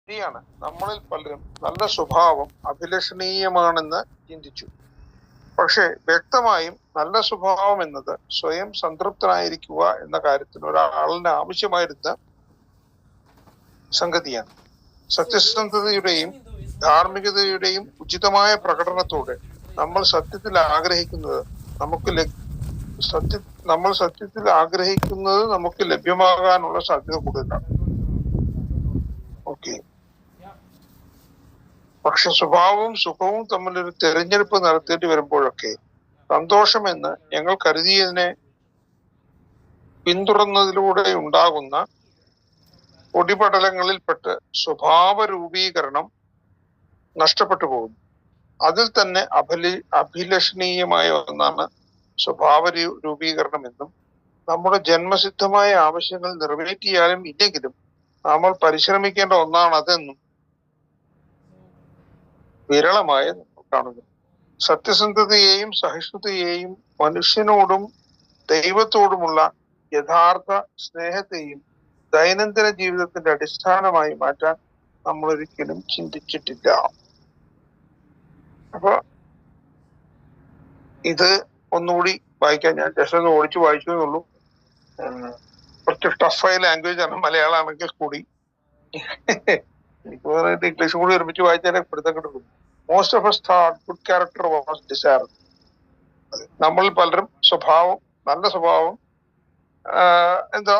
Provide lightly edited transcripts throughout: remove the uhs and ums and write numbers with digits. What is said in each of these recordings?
ശരിയാണ്. നമ്മളിൽ പലരും നല്ല സ്വഭാവം അഭിലഷണീയമാണെന്ന് ചിന്തിച്ചു. പക്ഷേ വ്യക്തമായും നല്ല സ്വഭാവം എന്നത് സ്വയം സംതൃപ്തനായിരിക്കുക എന്ന കാര്യത്തിന് ഒരാളിന് ആവശ്യമായിരുന്ന സംഗതിയാണ്. സത്യസന്ധതയുടെയും ധാർമ്മികതയുടെയും ഉചിതമായ പ്രകടനത്തോടെ നമ്മൾ സത്യത്തിൽ ആഗ്രഹിക്കുന്നത് നമുക്ക് ലഭ്യമാകാനുള്ള സാധ്യത കൂടുതലാണ്. ഓക്കെ. പക്ഷെ സ്വഭാവവും സുഖവും തമ്മിലൊരു തെരഞ്ഞെടുപ്പ് നടത്തേണ്ടി വരുമ്പോഴൊക്കെ സന്തോഷമെന്ന് ഞങ്ങൾ കരുതിയതിനെ പിന്തുടർന്നതിലൂടെ ഉണ്ടാകുന്ന പൊടിപടലങ്ങളിൽപ്പെട്ട് സ്വഭാവ രൂപീകരണം നഷ്ടപ്പെട്ടു പോകുന്നു. അതിൽ തന്നെ അഭിലഷണീയമായ ഒന്നാണ് സ്വഭാവ രൂപീകരണം എന്നും നമ്മുടെ ജന്മസിദ്ധമായ ആവശ്യങ്ങൾ നിറവേറ്റിയാലും ഇല്ലെങ്കിലും നമ്മൾ പരിശ്രമിക്കേണ്ട ഒന്നാണ് അതെന്നും വിരളമായി നമ്മൾ കാണുന്നു. സത്യസന്ധതയെയും സഹിഷ്ണുതയെയും മനുഷ്യനോടും ദൈവത്തോടുമുള്ള യഥാർത്ഥ സ്നേഹത്തെയും ദൈനംദിന ജീവിതത്തിന്റെ അടിസ്ഥാനമായി മാറ്റാൻ നമ്മൾ ഒരിക്കലും ചിന്തിച്ചിട്ടില്ല. അപ്പൊ ഇത് ഒന്നുകൂടി വായിക്കാൻ ഞാൻ ജസ്റ്റ് ഒന്ന് ഓടിച്ചു വായിച്ചു എന്നുള്ളൂ. കുറച്ച് ടഫായ ലാംഗ്വേജ് ആണ് മലയാളമാണെങ്കിൽ കൂടി. എനിക്ക് തോന്നുന്നത് ഇംഗ്ലീഷ് കൂടി ഒരുമിച്ച് വായിച്ചാലേ പിടുത്തം കിട്ടുള്ളൂ. Most of us thought good character was desirable. നമ്മളിൽ പലരും നല്ല സ്വഭാവം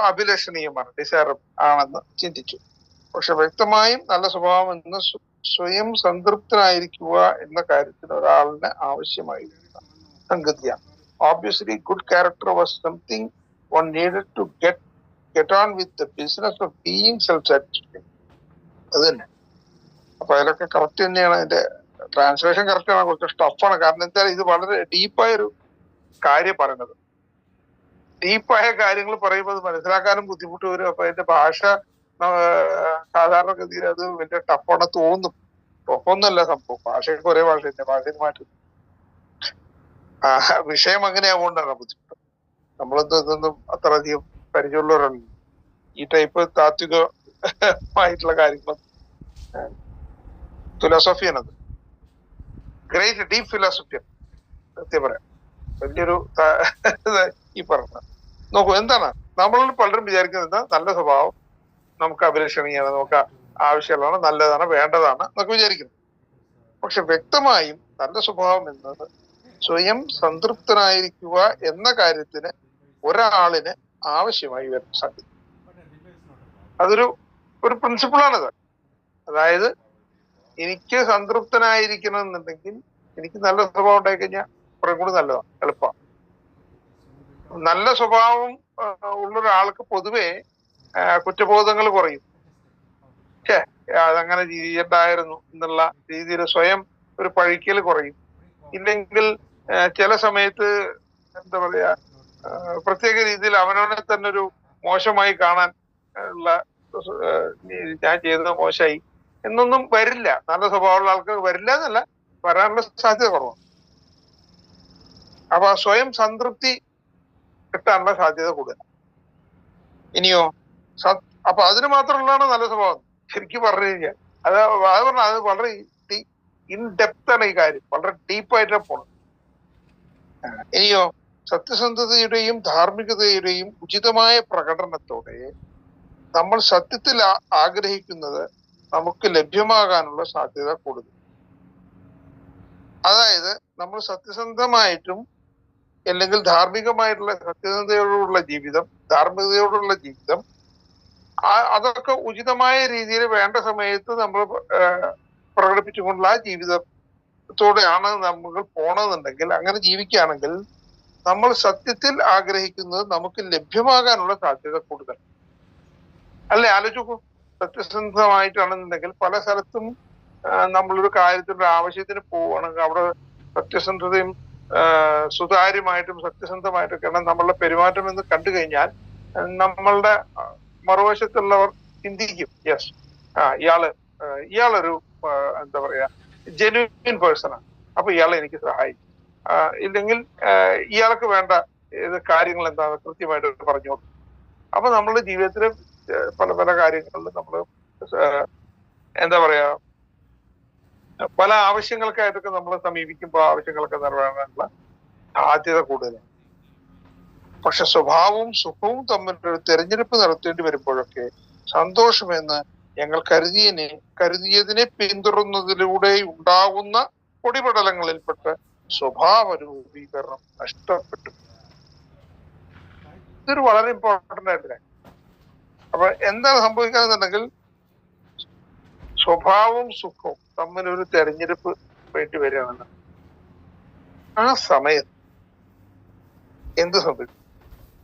അഭിലഷണീയമാണ്, ഡിസൈറബിൾ ആണെന്ന് ചിന്തിച്ചു. പക്ഷെ വ്യക്തമായും നല്ല സ്വഭാവം എന്ന് സ്വയം സംതൃപ്തനായിരിക്കുക എന്ന കാര്യത്തിന് ഒരാളിന് ആവശ്യമായിരുന്ന സംഗതിയാണ്. Obviously, good character was something one needed to get on with the business of being self-satisfied. അത് തന്നെ. അപ്പൊ അതിലൊക്കെ കറക്റ്റ് തന്നെയാണ്. അതിന്റെ ട്രാൻസ്ലേഷൻ കറക്റ്റ് ആണ്, കുറച്ച് ടഫാണ്. കാരണം എന്തായാലും ഇത് വളരെ ഡീപ്പായൊരു കാര്യം പറയുന്നത്. ഡീപ്പായ കാര്യങ്ങൾ പറയുമ്പോൾ അത് മനസ്സിലാക്കാനും ബുദ്ധിമുട്ട് വരും. അപ്പൊ അതിന്റെ ഭാഷ സാധാരണഗതിയിൽ അത് വലിയ ടഫാണ് തോന്നും. ടഫൊന്നുമല്ല സംഭവം. ഭാഷയ്ക്ക് ഒരേ ഭാഷ തന്നെ, ഭാഷയിൽ മാറ്റും. വിഷയം അങ്ങനെയാവുകൊണ്ടാണ് ബുദ്ധിമുട്ട്. ഇതൊന്നും അത്ര അധികം പരിചയമുള്ളവരല്ല. ഈ ടൈപ്പ് താത്വികമായിട്ടുള്ള കാര്യങ്ങൾ ഫിലോസഫിയാണത്. ഗ്രേറ്റ് ഡീപ് ഫിലോസഫിയാണ് സത്യം പറയാം. വലിയൊരു ഈ പറഞ്ഞ നോക്കൂ, എന്താണ് നമ്മളിൽ പലരും വിചാരിക്കുന്നത് നല്ല സ്വഭാവം നമുക്ക് അഭിലഷണീയമാണ്, നമുക്ക് ആവശ്യമുള്ളതാണ്, നല്ലതാണ്, വേണ്ടതാണ് എന്നൊക്കെ വിചാരിക്കുന്നു. പക്ഷെ വ്യക്തമായും നല്ല സ്വഭാവം എന്നത് സ്വയം സംതൃപ്തനായിരിക്കുക എന്ന കാര്യത്തിന് ഒരാളിന് ആവശ്യമായി വരുന്ന സാധ്യത. അതൊരു പ്രിൻസിപ്പിളാണിത്. അതായത് എനിക്ക് സംതൃപ്തനായിരിക്കണം എന്നുണ്ടെങ്കിൽ എനിക്ക് നല്ല സ്വഭാവം ഉണ്ടായി കഴിഞ്ഞാൽ കുറെ കൂടി നല്ലതാണ്, എളുപ്പമാണ്. നല്ല സ്വഭാവം ഉള്ള ഒരാൾക്ക് പൊതുവെ കുറ്റബോധങ്ങൾ കുറയും. അതങ്ങനെ ചെയ്യണ്ടായിരുന്നു എന്നുള്ള രീതിയിൽ സ്വയം ഒരു പഴിക്കൽ കുറയും. ഇല്ലെങ്കിൽ ചില സമയത്ത് എന്താ പറയാ, പ്രത്യേക രീതിയിൽ അവനവനെ തന്നെ ഒരു മോശമായി കാണാൻ ഉള്ള, ഞാൻ ചെയ്തത് മോശമായി എന്നൊന്നും വരില്ല. നല്ല സ്വഭാവമുള്ള ആൾക്ക് വരില്ല എന്നല്ല, വരാനുള്ള സാധ്യത കുറവാണ്. അപ്പൊ സ്വയം സംതൃപ്തി കിട്ടാനുള്ള സാധ്യത കൂടുതലാണ്. ഇനിയോ അപ്പൊ അതിന് മാത്രമുള്ളതാണ് നല്ല സ്വഭാവം. ശരിക്കും പറഞ്ഞു കഴിഞ്ഞാൽ അത് വളരെ ഇൻ ഡെപ്ത് ആണ് ഈ കാര്യം, വളരെ ഡീപ്പായിട്ടാണ് പോണത്. ഇനിയോ സത്യസന്ധതയുടെയും ധാർമ്മികതയുടെയും ഉചിതമായ പ്രകടനത്തോടെ നമ്മൾ സത്യത്തിൽ ആഗ്രഹിക്കുന്നത് നമുക്ക് ലഭ്യമാകാനുള്ള സാധ്യത കൂടുതൽ. അതായത് നമ്മൾ സത്യസന്ധമായിട്ടും അല്ലെങ്കിൽ ധാർമ്മികമായിട്ടുള്ള സത്യസന്ധതയോടുള്ള ജീവിതം, ധാർമ്മികതയോടുള്ള ജീവിതം, അതൊക്കെ ഉചിതമായ രീതിയിൽ വേണ്ട സമയത്ത് നമ്മൾ പ്രകടിപ്പിച്ചുകൊണ്ടുള്ള ആ ജീവിതത്തോടെയാണ് നമ്മൾ പോണമെന്നുണ്ടെങ്കിൽ, അങ്ങനെ ജീവിക്കുകയാണെങ്കിൽ നമ്മൾ സത്യത്തിൽ ആഗ്രഹിക്കുന്നത് നമുക്ക് ലഭ്യമാകാനുള്ള സാധ്യത കൂടുതൽ. അല്ലെ, ആലോചിക്കൂ. സത്യസന്ധമായിട്ടാണെന്നുണ്ടെങ്കിൽ പല സ്ഥലത്തും നമ്മളൊരു കാര്യത്തിൻ്റെ ആവശ്യത്തിന് പോവുകയാണെങ്കിൽ അവിടെ സത്യസന്ധതയും സുതാര്യമായിട്ടും സത്യസന്ധമായിട്ടൊക്കെയാണ് നമ്മളുടെ പെരുമാറ്റം എന്ന് കണ്ടു കഴിഞ്ഞാൽ നമ്മളുടെ മറുവശത്തുള്ളവർ ചിന്തിക്കും, യെസ്, ഇയാളൊരു എന്താ പറയാ ജെന്യുവിൻ പേഴ്സണാണ്, അപ്പൊ ഇയാളെ എനിക്ക് സഹായിക്കും. ഇല്ലെങ്കിൽ ഇയാൾക്ക് വേണ്ട കാര്യങ്ങൾ എന്താണെന്ന് കൃത്യമായിട്ട് പറഞ്ഞു കൊടുക്കും. അപ്പൊ നമ്മളുടെ ജീവിതത്തിലെ പല പല കാര്യങ്ങളിൽ നമ്മൾ എന്താ പറയാ, പല ആവശ്യങ്ങൾക്കായിട്ടൊക്കെ നമ്മൾ സമീപിക്കുമ്പോൾ ആവശ്യങ്ങളൊക്കെ നിറവേറാനുള്ള സാധ്യത കൂടുതലാണ്. പക്ഷെ സ്വഭാവവും സുഖവും തമ്മിലൊരു തെരഞ്ഞെടുപ്പ് നടത്തേണ്ടി വരുമ്പോഴൊക്കെ സന്തോഷമെന്ന് ഞങ്ങൾ കരുതിയതിനെ പിന്തുടർന്നതിലൂടെ ഉണ്ടാകുന്ന പൊടിപടലങ്ങളിൽപ്പെട്ട് സ്വഭാവ രൂപീകരണം നഷ്ടപ്പെട്ടു. ഇതൊരു വളരെ ഇമ്പോർട്ടന്റ് ആയിട്ട്. അപ്പൊ എന്താണ് സംഭവിക്കാന്നുണ്ടെങ്കിൽ സ്വഭാവവും സുഖവും തമ്മിലൊരു തെരഞ്ഞെടുപ്പ് വേണ്ടി വരികയാണ്. ആ സമയത്ത് എന്ത് സംഭവിക്കും?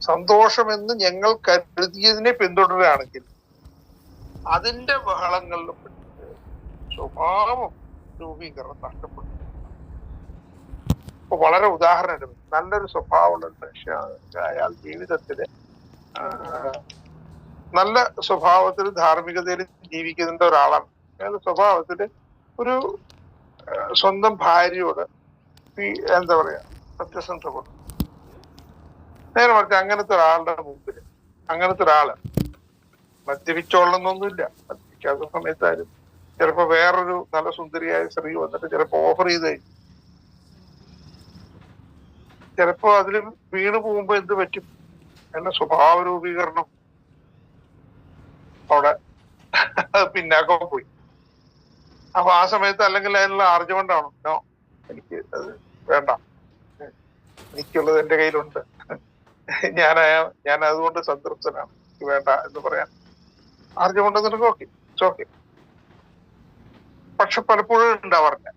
സന്തോഷമെന്ന് ഞങ്ങൾ കരുതിയതിനെ പിന്തുടരുകയാണെങ്കിൽ അതിന്റെ ബഹളങ്ങളിൽ സ്വഭാവം രൂപീകരണം നഷ്ടപ്പെടും. ഇപ്പൊ വളരെ ഉദാഹരണം, നല്ലൊരു സ്വഭാവമുള്ള മനുഷ്യനാണ്, അയാൾ ജീവിതത്തില് നല്ല സ്വഭാവത്തിൽ ധാർമ്മികതയിൽ ജീവിക്കുന്ന ഒരാളാണ്. അയാൾ സ്വഭാവത്തില് ഒരു സ്വന്തം ഭാര്യയോട് എന്താ പറയാ സത്യസന്ധത. നേരെ മറിച്ച് അങ്ങനത്തെ ഒരാളുടെ മുമ്പിൽ അങ്ങനത്തെ ഒരാള് മദ്യപിച്ചോളണമെന്നൊന്നുമില്ല, മദ്യപിക്കാത്ത സമയത്തായാലും ചിലപ്പോ വേറൊരു നല്ല സുന്ദരിയായ സ്ത്രീ വന്നിട്ട് ചിലപ്പോ ഓഫർ ചെയ്ത് കഴിഞ്ഞു, ചിലപ്പോ അതിൽ വീണ് പോകുമ്പോ എന്ത് പറ്റും? എന്ന സ്വഭാവ രൂപീകരണം അവിടെ പിന്നാക്കം പോയി. അപ്പൊ ആ സമയത്ത് അല്ലെങ്കിൽ അതിനുള്ള ആർജവണ്ടാവണം, നോ എനിക്ക് അത് വേണ്ട, എനിക്കുള്ളത് എന്റെ കയ്യിലുണ്ട്, ഞാൻ അതുകൊണ്ട് സംതൃപ്തനാണ്, എനിക്ക് വേണ്ട എന്ന് പറയാൻ ആർജവമുണ്ടെന്നുണ്ടെങ്കിൽ ഓക്കെ, ഇറ്റ്സ് ഓക്കെ. പക്ഷെ പലപ്പോഴും ഉണ്ടാവാറില്ല.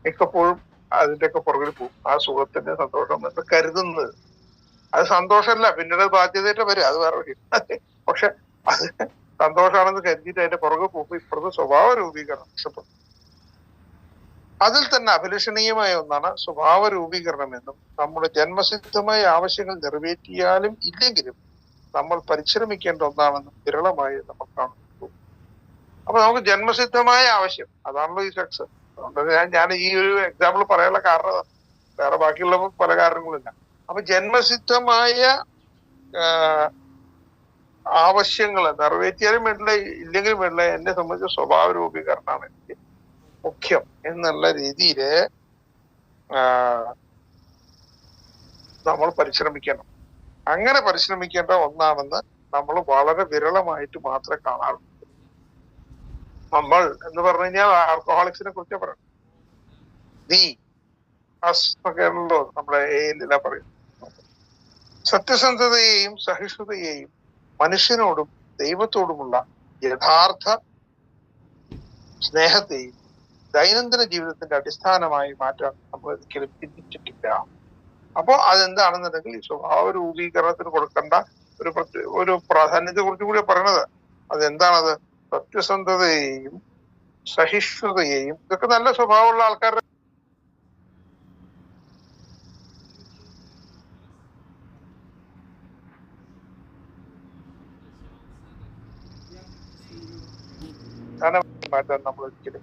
മിക്കപ്പോഴും അതിന്റെയൊക്കെ പുറകിൽ പോകും. ആ സുഖത്തിന്റെ സന്തോഷം എന്ന് കരുതുന്നത് അത് സന്തോഷമല്ല, പിന്നീട് ബാധ്യതയായിട്ട് വരും, അത് വേറെ വരും. പക്ഷെ അത് സന്തോഷമാണെന്ന് കരുതിയിട്ട് അതിന്റെ പുറകെ പോകുമ്പോൾ ഇപ്പുറത്തെ സ്വഭാവ രൂപീകരണം നഷ്ടപ്പെടും. അതിൽ തന്നെ അഭിലഷണീയമായ ഒന്നാണ് സ്വഭാവ രൂപീകരണം എന്നും നമ്മുടെ ജന്മസിദ്ധമായ ആവശ്യങ്ങൾ നിറവേറ്റിയാലും ഇല്ലെങ്കിലും നമ്മൾ പരിശ്രമിക്കേണ്ട ഒന്നാണെന്നും വിരളമായി നമ്മൾ കാണുന്നു. അപ്പൊ നമുക്ക് ജന്മസിദ്ധമായ ആവശ്യം അതാണല്ലോ ഈ സെക്സ്. അതുകൊണ്ട് ഞാൻ ഈ ഒരു എക്സാമ്പിൾ പറയാനുള്ള കാരണം വേറെ ബാക്കിയുള്ള പല കാരണങ്ങളില്ല. അപ്പൊ ജന്മസിദ്ധമായ ആവശ്യങ്ങൾ നിറവേറ്റിയാലും വേണ്ടില്ല ഇല്ലെങ്കിലും വേണ്ടില്ല, എന്നെ സംബന്ധിച്ച സ്വഭാവ രൂപീകരണമാണ് എനിക്ക് മുഖ്യം എന്നുള്ള രീതിയില് നമ്മൾ പരിശ്രമിക്കണം. അങ്ങനെ പരിശ്രമിക്കേണ്ട ഒന്നാണെന്ന് നമ്മൾ വളരെ വിരളമായിട്ട് മാത്രമേ കാണാറുള്ളൂ. നമ്മൾ എന്ന് പറഞ്ഞു കഴിഞ്ഞാൽ ആൽക്കഹോളിക്സിനെ കുറിച്ച് പറയണം. നീ അസ് എന്നൊക്കെയാണല്ലോ നമ്മളെ ഏതിലാ പറയുന്നത്. സത്യസന്ധതയെയും സഹിഷ്ണുതയെയും മനുഷ്യനോടും ദൈവത്തോടുമുള്ള യഥാർത്ഥ സ്നേഹത്തെയും ദൈനംദിന ജീവിതത്തിന്റെ അടിസ്ഥാനമായി മാറ്റാൻ നമ്മൾ ഒരിക്കലും ചിന്തിച്ചിട്ടില്ല. അപ്പോ അതെന്താണെന്നുണ്ടെങ്കിൽ ഈ സ്വഭാവ രൂപീകരണത്തിന് കൊടുക്കേണ്ട ഒരു പ്രാധാന്യത്തെ കുറിച്ച് കൂടി പറയണത്. അതെന്താണത്? സത്യസന്ധതയെയും സഹിഷ്ണുതയെയും, ഇതൊക്കെ നല്ല സ്വഭാവമുള്ള ആൾക്കാരുടെ മാറ്റാൻ നമ്മൾ ഒരിക്കലും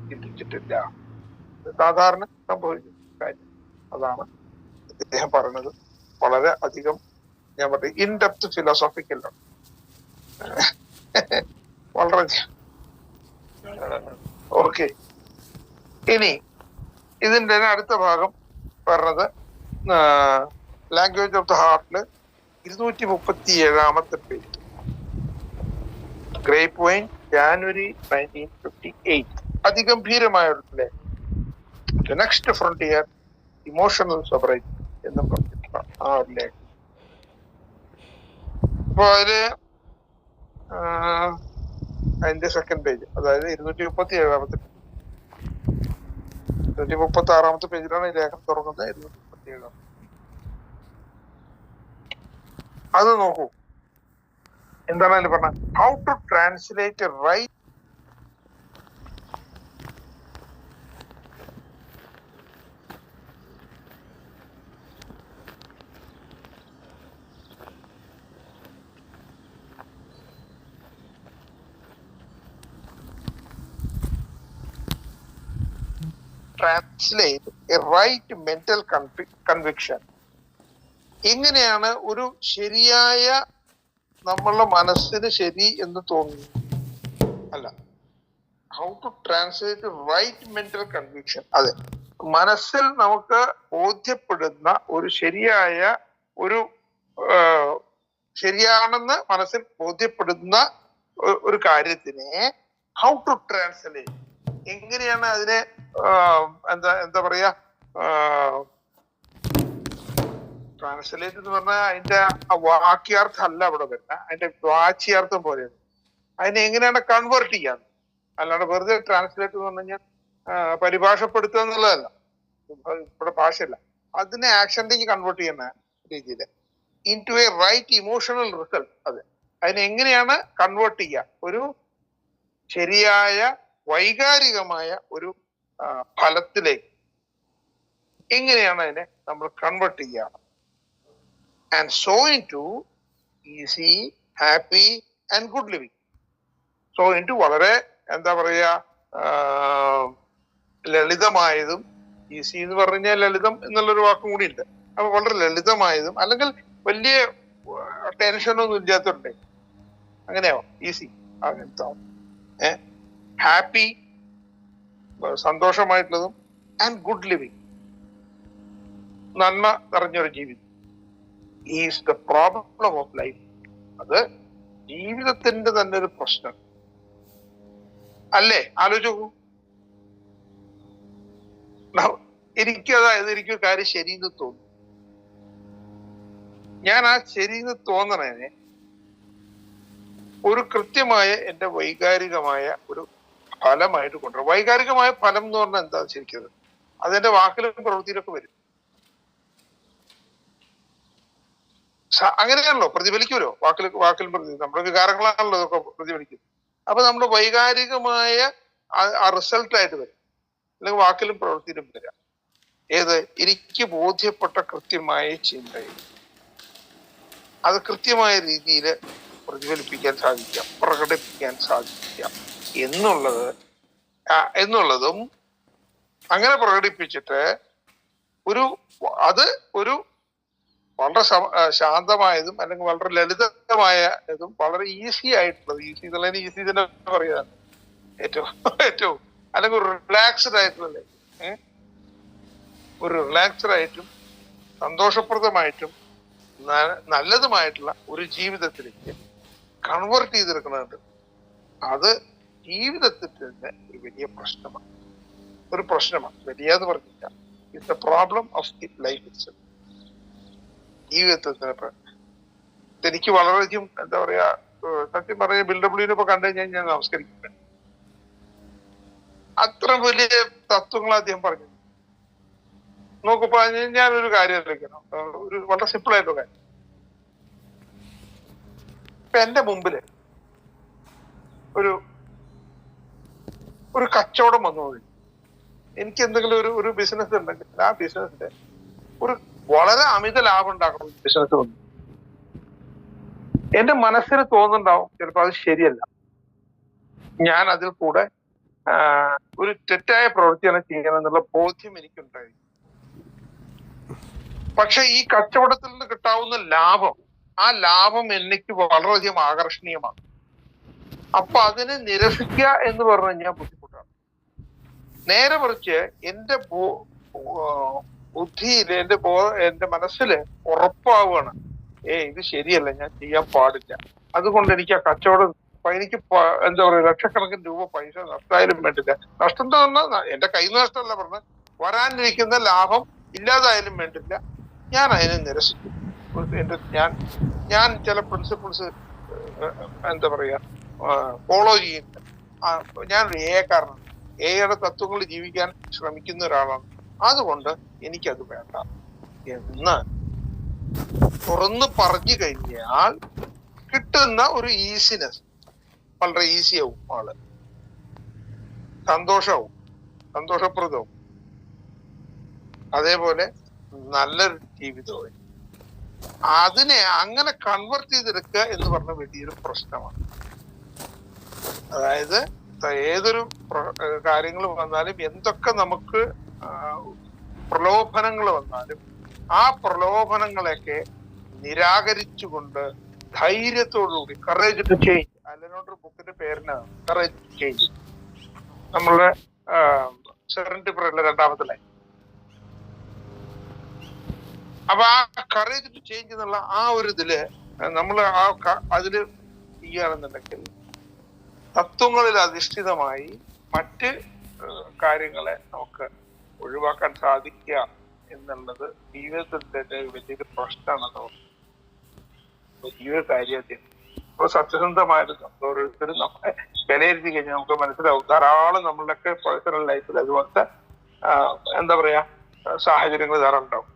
ചിന്തിച്ചിട്ടില്ല. സാധാരണ സംഭവിക്കുന്ന കാര്യം അതാണ് അദ്ദേഹം പറഞ്ഞത്. വളരെ അധികം ഞാൻ പറഞ്ഞു ഇൻഡെപ്ത് ഫിലോസഫിക്കൽ വളരെ. ഓക്കെ, ഇനി ഇതിന്റെ അടുത്ത ഭാഗം പറഞ്ഞത് ലാംഗ്വേജ് ഓഫ് ദ ഹാർട്ടില് 237 പേജ്, ഗ്രേപ്പ് വൈൻ, ജാനുവരി 1958. അതിഗംഭീരമായുള്ള നെക്സ്റ്റ് ഫ്രണ്ടിയർ ഇമോഷണൽ സബറേറ്റ് എന്നും പറഞ്ഞിട്ടുള്ള ആ ഒരു ലേഖനം. അപ്പൊ അതില് അതിന്റെ സെക്കൻഡ് പേജ്, അതായത് 237 236 പേജിലാണ് ഈ ലേഖനം തുറക്കുന്നത്. 237 അത് നോക്കൂ. എന്താണ് അതിൽ പറഞ്ഞത്? How to translate right a right mental conviction. എങ്ങനെയാണ് ഒരു ശരിയായ നമ്മളുടെ മനസ്സിന് ശരി എന്ന് തോന്നുന്നു, അല്ല how to translate right mental conviction. അതെ, മനസ്സിൽ നമുക്ക് ബോധ്യപ്പെടുന്ന ഒരു ശരിയായ ഒരു ശരിയാണെന്ന് മനസ്സിൽ ബോധ്യപ്പെടുന്ന ഒരു കാര്യത്തിനെ ഹൗ ടു ട്രാൻസ്ലേറ്റ്, എങ്ങനെയാണ് അതിനെ എന്താ പറയാ, ട്രാൻസ്ലേറ്റ് എന്ന് പറഞ്ഞാൽ അതിന്റെ വാക്യാർത്ഥം അല്ല അവിടെ വരുന്ന, അതിന്റെ വാച്യാർത്ഥം പോലെയാണ്. അതിനെ എങ്ങനെയാണ് കൺവേർട്ട് ചെയ്യാൻ, അല്ലാണ്ട് വെറുതെ ട്രാൻസ്ലേറ്റ് എന്ന് പറഞ്ഞു കഴിഞ്ഞാൽ പരിഭാഷപ്പെടുത്തുക എന്നുള്ളതല്ല, ഇവിടെ ഭാഷയല്ല, അതിനെ ആക്ഷനിലേക്ക് കൺവേർട്ട് ചെയ്യുന്ന രീതിയിൽ into a right emotional result. അതെ, അതിനെ എങ്ങനെയാണ് കൺവേർട്ട് ചെയ്യുക, ഒരു ശരിയായ വൈകാരികമായ ഒരു ഫലത്തിലേക്ക് എങ്ങനെയാണ് അതിനെ നമ്മൾ കൺവേർട്ട് ചെയ്യുക. And so into easy, happy and good living. So into വളരെ എന്താ പറയാ, ലളിതമായതും, ഈസി എന്ന് പറഞ്ഞു കഴിഞ്ഞാൽ ലളിതം എന്നുള്ളൊരു വാക്കും കൂടി ഉണ്ട്. അപ്പൊ വളരെ ലളിതമായതും, അല്ലെങ്കിൽ വലിയ ടെൻഷനൊന്നും ഇല്ലാത്തതുണ്ട്, അങ്ങനെയാവും ഈസി, അങ്ങനത്തെ ഹാപ്പി, സന്തോഷമായിട്ടുള്ളതും, ആൻഡ് ഗുഡ് ലിവിങ്, നന്മ നിറഞ്ഞൊരു ജീവിതം. Is the problem of life. അത് ജീവിതത്തിന്റെ തന്നെ ഒരു പ്രശ്നം അല്ലേ? ആലോചിക്കൂ. എനിക്കൊരു കാര്യം ശരിയെന്ന് തോന്നുന്നു. ഞാൻ ആ ശരിയെന്ന് തോന്നണേ ഒരു കൃത്യമായ എന്റെ വൈകാരികമായ ഒരു ഫലമായിട്ട് കൊണ്ടുവരും. വൈകാരികമായ ഫലം എന്ന് പറഞ്ഞാൽ എന്താ ശരിക്കും? അതെന്റെ വാക്കിലും പ്രവൃത്തിയിലൊക്കെ വരും. അങ്ങനെയാണല്ലോ, പ്രതിഫലിക്കുമല്ലോ, വാക്കിലും പ്രതിഫലിക്കും. നമ്മുടെ വികാരങ്ങളാണല്ലോ ഇതൊക്കെ പ്രതിഫലിക്കും. അപ്പൊ നമ്മുടെ വൈകാരികമായ ആ റിസൾട്ടായിട്ട് വരും, അല്ലെങ്കിൽ വാക്കിലും പ്രവൃത്തിയിലും വരാം. ഏത്? എനിക്ക് ബോധ്യപ്പെട്ട കൃത്യമായ ചിന്തയിൽ അത് കൃത്യമായ രീതിയിൽ പ്രതിഫലിപ്പിക്കാൻ സാധിക്കാം, പ്രകടിപ്പിക്കാൻ സാധിക്കാം എന്നുള്ളതും അങ്ങനെ പ്രകടിപ്പിച്ചിട്ട് അത് ഒരു വളരെ ശാന്തമായതും, അല്ലെങ്കിൽ വളരെ ലളിതമായതും, വളരെ ഈസി ആയിട്ടുള്ളത്, ഈസി എന്നുള്ളതിന് ഈസി തന്നെ പറയാൻ ഏറ്റവും അല്ലെങ്കിൽ ഒരു റിലാക്സ്ഡ് ആയിട്ടുള്ള, ഒരു റിലാക്സ്ഡ് ആയിട്ടും സന്തോഷപ്രദമായിട്ടും നല്ലതുമായിട്ടുള്ള ഒരു ജീവിതത്തിലേക്ക് കൺവേർട്ട് ചെയ്തെടുക്കുന്നുണ്ട്. അത് ജീവിതത്തിൽ തന്നെ ഒരു വലിയ പ്രശ്നമാണ്. വലിയ പറഞ്ഞില്ല, it's A problem of life itself. ജീവിതത്തിൽ തന്നെ എനിക്ക് വളരെയധികം എന്താ പറയാ, സത്യം പറഞ്ഞ ബിൽഡബ്ല്യൂനെ ഇപ്പൊ കണ്ടു കഴിഞ്ഞാൽ ഞാൻ നമസ്കരിക്കുന്നത്. അത്ര വലിയ തത്വങ്ങൾ അദ്ദേഹം പറഞ്ഞു. നോക്കപ്പോ ഞാനൊരു കാര്യം ആലോചിക്കണം, ഒരു വളരെ സിമ്പിൾ ആയിട്ടുള്ള കാര്യം. ഇപ്പൊ എന്റെ മുമ്പില് ഒരു കച്ചവടം വന്നു പോയി, എനിക്ക് എന്തെങ്കിലും ഒരു ബിസിനസ് ഉണ്ടെങ്കിൽ ആ ബിസിനസ്സിന്റെ ഒരു വളരെ അമിത ലാഭം ഉണ്ടാക്കണം ബിസിനസ് വന്നു. എന്റെ മനസ്സിന് തോന്നുന്നുണ്ടാവും ചിലപ്പോൾ അത് ശരിയല്ല, ഞാൻ അതിൽ കൂടെ ഒരു തെറ്റായ പ്രവൃത്തിയാണ് ചെയ്യണമെന്നുള്ള ബോധ്യം എനിക്കുണ്ടായി. പക്ഷെ ഈ കച്ചവടത്തിൽ നിന്ന് കിട്ടാവുന്ന ലാഭം, ആ ലാഭം എനിക്ക് വളരെയധികം ആകർഷണീയമാണ്. അപ്പൊ അതിനെ നിരസിക്കുക എന്ന് പറഞ്ഞു കഴിഞ്ഞാൽ ബുദ്ധിമുട്ടാണ്. നേരെ മറിച്ച് എന്റെ ബുദ്ധിയിൽ, എന്റെ മനസ്സിൽ ഉറപ്പാവുകയാണ്, ഇത് ശരിയല്ല, ഞാൻ ചെയ്യാൻ പാടില്ല. അതുകൊണ്ട് എനിക്ക് ആ കച്ചവടം, എനിക്ക് എന്താ പറയുക, ലക്ഷക്കണക്കിന് രൂപ പൈസ നഷ്ടമായാലും വേണ്ടില്ല. നഷ്ടം എന്താ പറഞ്ഞാൽ എന്റെ കയ്യിൽ നിന്ന് നഷ്ടമല്ല പറഞ്ഞത്, വരാനിരിക്കുന്ന ലാഭം ഇല്ലാതായാലും വേണ്ടില്ല, ഞാൻ അതിനെ നിരസിക്കും. ഞാൻ ചില പ്രിൻസിപ്പിൾസ് എന്താ പറയാ ഫോളോ ചെയ്യുന്നുണ്ട്. ഞാനൊരു എക്കാരനാണ്, എയുടെ തത്വങ്ങൾ ജീവിക്കാൻ ശ്രമിക്കുന്ന ഒരാളാണ്. അതുകൊണ്ട് എനിക്കത് വേണ്ട എന്ന് തുറന്ന് പറഞ്ഞു കഴിഞ്ഞാൽ കിട്ടുന്ന ഒരു ഈസിനെസ് വളരെ ഈസിയാവും, ആള് സന്തോഷപ്രദവും, അതേപോലെ നല്ലൊരു ജീവിതവും. അതിനെ അങ്ങനെ കൺവേർട്ട് ചെയ്തെടുക്കുക എന്ന് പറഞ്ഞ വലിയൊരു പ്രശ്നമാണ്. അതായത് ഏതൊരു കാര്യങ്ങൾ വന്നാലും, എന്തൊക്കെ നമുക്ക് പ്രലോഭനങ്ങൾ വന്നാലും, ആ പ്രലോഭനങ്ങളെയൊക്കെ നിരാകരിച്ചുകൊണ്ട് ധൈര്യത്തോടുകൂടി, കറേജ് ടു ചേഞ്ച്, അല്ലനോട് ബുക്കിന്റെ പേരിനാണ് കറേജ് ടു ചേഞ്ച്, നമ്മളുടെ സെറൻറ്റിപ്പറയുള്ള രണ്ടാമത്തെ ലൈൻ. അപ്പൊ ആ കറേജ് ടു ചേഞ്ച് എന്നുള്ള ആ ഒരു ഇതില് നമ്മൾ അതില് ചെയ്യുകയാണെന്നുണ്ടെങ്കിൽ തത്വങ്ങളിൽ അധിഷ്ഠിതമായി മറ്റ് കാര്യങ്ങളെ നമുക്ക് ഒഴിവാക്കാൻ സാധിക്കുക എന്നുള്ളത് ജീവിതത്തിന്റെ വലിയൊരു പ്രശ്നമാണെന്ന് തോന്നുന്നു. ജീവിത കാര്യത്തിൽ ഇപ്പോൾ സത്യസന്ധമായിട്ട് ഓരോരുത്തരും നമ്മളെ വിലയിരുത്തി കഴിഞ്ഞാൽ നമുക്ക് മനസ്സിലാവും ധാരാളം നമ്മളുടെയൊക്കെ പേഴ്സണൽ ലൈഫിൽ അതുപോലത്തെ എന്താ പറയാ സാഹചര്യങ്ങൾ ധാരാളം ഉണ്ടാവും.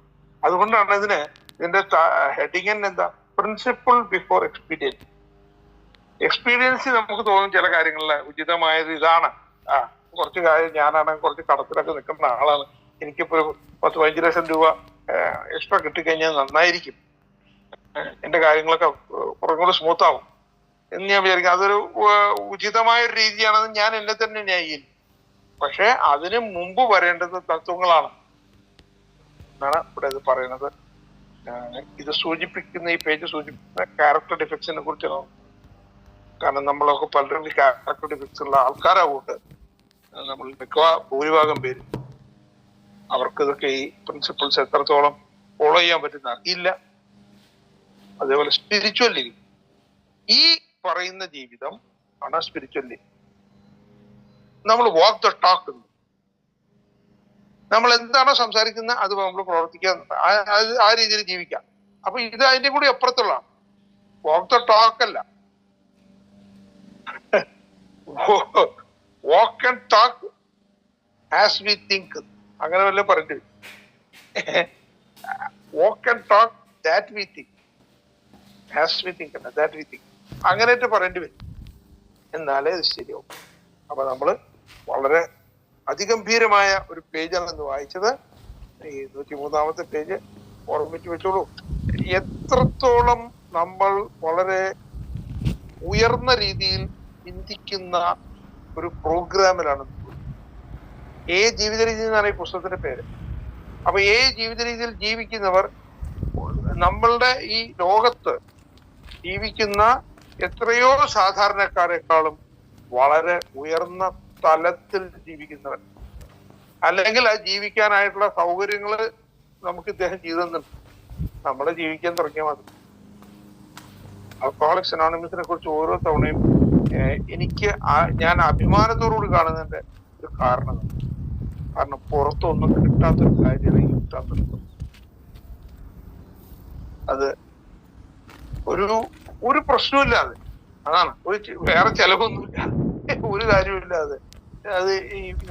അതുകൊണ്ടാണ് ഇതിന്റെ ഹെഡിങ് എന്താ, പ്രിൻസിപ്പിൾ ബിഫോർ എക്സ്പീരിയൻസ്. എക്സ്പീരിയൻസ് നമുക്ക് തോന്നും ചില കാര്യങ്ങളിൽ ഉചിതമായത് ഇതാണ്. കുറച്ച് കാര്യം ഞാനാണെങ്കിൽ കുറച്ച് കടത്തിലൊക്കെ നിൽക്കുന്ന ആളാണ്, എനിക്കിപ്പോ 10-15 ലക്ഷം രൂപ എക്സ്ട്രാ കിട്ടിക്കഴിഞ്ഞാൽ നന്നായിരിക്കും, എന്റെ കാര്യങ്ങളൊക്കെ കുറേ കൂടെ സ്മൂത്ത് ആവും എന്ന് ഞാൻ വിചാരിക്കും. അതൊരു ഉചിതമായ ഒരു രീതിയാണെന്ന് ഞാൻ എന്നെ തന്നെ ന്യായീകരിക്കും. പക്ഷെ അതിന് മുമ്പ് വരേണ്ടത് തത്വങ്ങളാണ് എന്നാണ് ഇവിടെ ഇത് പറയുന്നത്. ഇത് സൂചിപ്പിക്കുന്ന ഈ പേജ് സൂചിപ്പിക്കുന്ന ക്യാരക്ടർ ഡിഫക്ട്സിനെ കുറിച്ചാണ്. കാരണം നമ്മളൊക്കെ പലരും ക്യാരക്ടർ ഡിഫക്ട്സ് ഉള്ള ആൾക്കാരാകൊണ്ട് നമ്മൾ ഭൂരിഭാഗം പേര് അവർക്ക് ഇതൊക്കെ ഈ പ്രിൻസിപ്പിൾസ് എത്രത്തോളം ഫോളോ ചെയ്യാൻ പറ്റുന്ന അറിയില്ല. അതേപോലെ സ്പിരിച്വലി ഈ പറയുന്ന ജീവിതം ആണ് സ്പിരിച്വലി. നമ്മൾ വാക്ക് ദ ടോക്ക്, നമ്മൾ എന്താണോ സംസാരിക്കുന്നത് അത് നമ്മൾ പ്രവർത്തിക്കാൻ ആ രീതിയിൽ ജീവിക്കാം. അപ്പൊ ഇത് അതിന്റെ കൂടി അപ്പുറത്തുള്ളതാണ്. വാക്ക് ദ ടോക്ക് അല്ല, walk and talk as we think, അങ്ങനെ വല്ല പറഞ്ഞു. Walk and talk that we think, as we think അല്ല ദാറ്റ് വി തിങ്ക്, അങ്ങനെയായിട്ട് പറയേണ്ടി വരും, എന്നാലേ ഇത് ശരിയാവും. അപ്പൊ നമ്മള് വളരെ അതിഗംഭീരമായ ഒരു പേജാണ് ഇന്ന് വായിച്ചത്. ഈ 103-ാമത്തെ പേജ് ഓർമ്മിച്ച് വെച്ചോളൂ. എത്രത്തോളം നമ്മൾ വളരെ ഉയർന്ന രീതിയിൽ ചിന്തിക്കുന്ന ഒരു പ്രോഗ്രാമിലാണ്. ജീവിത രീതി എന്നാണ് ഈ പുസ്തകത്തിന്റെ പേര്. അപ്പൊ ജീവിത രീതിയിൽ ജീവിക്കുന്നവർ നമ്മളുടെ ഈ ലോകത്ത് ജീവിക്കുന്ന എത്രയോ സാധാരണക്കാരെക്കാളും വളരെ ഉയർന്ന തലത്തിൽ ജീവിക്കുന്നവർ, അല്ലെങ്കിൽ ആ ജീവിക്കാനായിട്ടുള്ള സൗകര്യങ്ങൾ നമുക്ക് ഇദ്ദേഹം ചെയ്തു തന്നിട്ടുണ്ട്. നമ്മളെ ജീവിക്കാൻ തുടങ്ങിയാൽ മതി. ആൽക്കഹോളിക്സ് അനോണിമസിനെ കുറിച്ച് ഓരോ തവണയും ഞാൻ അഭിമാനത്തോടുകൂടി കാണുന്നതിന്റെ ഒരു കാരണം പുറത്തൊന്നും കിട്ടാത്തൊരു കാര്യമാണ് കിട്ടാത്തത്. അത് ഒരു പ്രശ്നമില്ലാതെ, അതാണ് വേറെ ചെലവൊന്നുമില്ല, ഒരു കാര്യമില്ലാതെ. അത്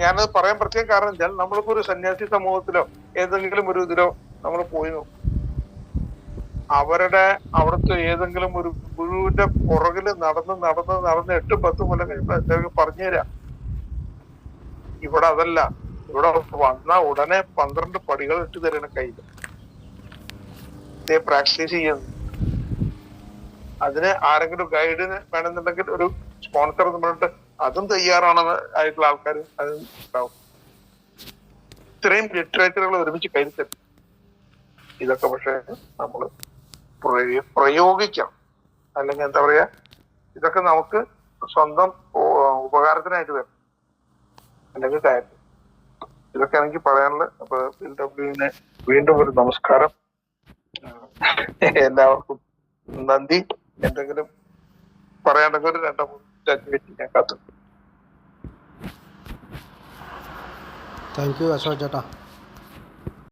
ഞാനത് പറയാൻ പ്രത്യേകം കാരണം വെച്ചാൽ നമ്മളിപ്പോ ഒരു സന്യാസി സമൂഹത്തിലോ ഏതെങ്കിലും ഒരു ഇതിലോ നമ്മൾ പോയി നോക്കും, അവിടുത്തെ ഏതെങ്കിലും ഒരു ഗുരുവിന്റെ പുറകില് നടന്ന് 8-10 കൊല്ലം കഴിയുമ്പോൾ എന്തെങ്കിലും പറഞ്ഞുതരാം. ഇവിടെ അതല്ല. ഇവിടെ വന്ന ഉടനെ 12 പടികൾ ഇട്ട് തരുന്ന കയ്യിൽ പ്രാക്ടീസ് ചെയ്യുന്നു. അതിന് ആരെങ്കിലും ഗൈഡിന് വേണമെന്നുണ്ടെങ്കിൽ ഒരു സ്പോൺസർ നമ്മളിട്ട് അതും തയ്യാറാണെന്ന് ആയിട്ടുള്ള ആൾക്കാർ അത് ഉണ്ടാവും. ഇത്രയും ലിറ്ററേച്ചറുകൾ ഒരുമിച്ച് കയ്യിൽ തരും. ഇതൊക്കെ പക്ഷെ നമ്മൾ പ്രയോഗിക്കണം. അല്ലെങ്കിൽ എന്താ പറയാ, ഇതൊക്കെ നമുക്ക് സ്വന്തം ഉപകാരത്തിനായിട്ട് വരും, അല്ലെങ്കിൽ കാര്യം. ഇതൊക്കെ എനിക്ക് പറയാനുള്ളത്. അപ്പൊ PW-ന് വീണ്ടും ഒരു നമസ്കാരം. എല്ലാവർക്കും നന്ദി. എന്തെങ്കിലും പറയാണ്ടെങ്കിൽ ഒരു 2-3 മിനിറ്റ് ഞാൻ കാത്തു. താങ്ക് യു അശോക് ചേട്ടാ.